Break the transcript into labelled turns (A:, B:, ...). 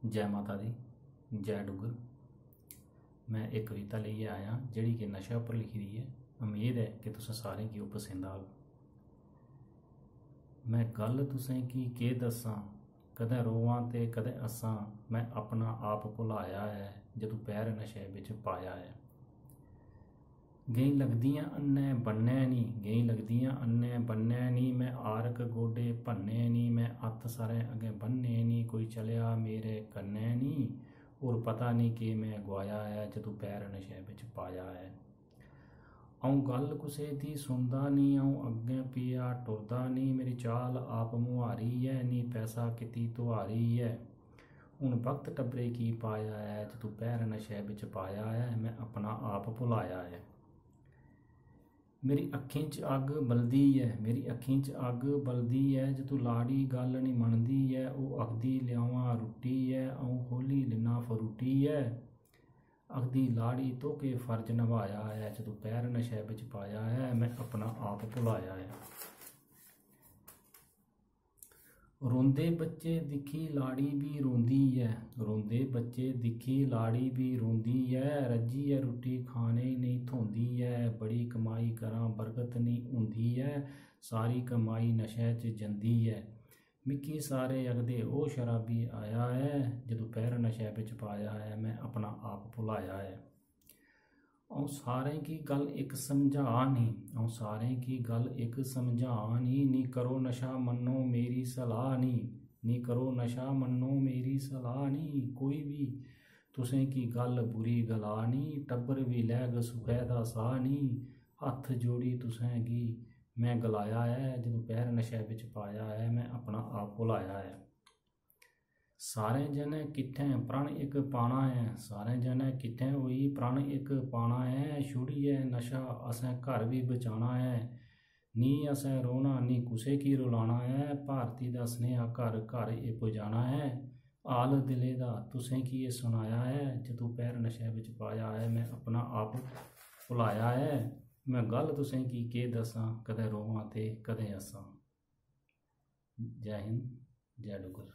A: जय माता दी, जय डुगर। मैं एक कविता लेइयै आया जिहड़ी कि नशे उपर लिखी दी है। उम्मीद है कि तुसें सारें गी ओह् पसंद आग। मैं गल तुसें गी केह् दस्सां, कदें रोवां ते कदें हस्सां। मैं अपना आप भुलाया है जदों पैर नशे बिच पाया है। गेई लगदियां अन्नै बन्नै नी, गेई लगदियां अन्नै बन्नै नी। मैं आरक गोडे भन्ने नी, मैं हत्थ सारे अग्गें बन्ने नी। कोई चलिया मेरे कन्नै नी, और पता नहीं कि मैं गवाया है जदों पैर नशे बिच पाया है। अऊं गल कुसै दी सुनदा नी, अऊं अग्गें पिया टुरदा नी। मेरी चाल आप मुहारी है नी, पैसा कीती तुहारी है। हुण वक्त टब्बरे की पाया है जदों पैर नशे बिच पाया है। मैं अपना आप भुलाया है। मेरी अक्खीं च अग बलदी है, मेरी अक्खीं च अग बलदी है। जदों लाड़ी गल नहीं मनदी है, ओह आखदी लियावां रुट्टी है। अऊं खोली लिना फरूटी है, आखदी लाड़ी तो के फर्ज निभाया है जदों पैर नशे बिच पाया है। मैं अपना आप भुलाया है। रोंदे बच्चे दिखी लाड़ी भी रोंदी है, रोंदे बच्चे दिखी लाड़ी भी रोंदी है। रज्जी है रुट्टी खाने नहीं थोंदी है, बड़ी कमाई करां बरकत नहीं हुंदी है। सारी कमाई नशे च जंदी है। मिकी सारे आखदे ओह शराबी आया है जदों पैर नशे बिच पाया है। मैं अपना आप भुलाया है। अऊं सारें की गल इक समझा नी, अऊं सारें की गल इक समझा नी। करो नशा मन्नो मेरी सलाह नी, करो नशा मन्नो मेरी सलाह नी। कोई भी तुसें की गल बुरी गला नी, टब्बर भी लैग सुखै दा साह नी। हत्थ जोड़ी तुसें गी मैं गलाया है जदों पैर नशे बिच पाया है। मैं अपना आप भुलाया है। सारे जने किट्ठें प्रण इक पाना है, सारे जने किट्ठें होई प्रण इक पाना है। छुड़िए नशा असें घर भी बचाना है, नी असें रोना नी कुसै की रुलाना है। भारती दा सनेहा घर घर एह् पुजाना है, हाल दिले दा तुसें की एह् सुनाया है जदों पैर नशे बिच पाया है। मैं अपना आप भुलाया है। मैं गल तुसें की केह् दस्सां, कदें रोवां ते कदें हस्सां। जय हिंद, जय डुगर।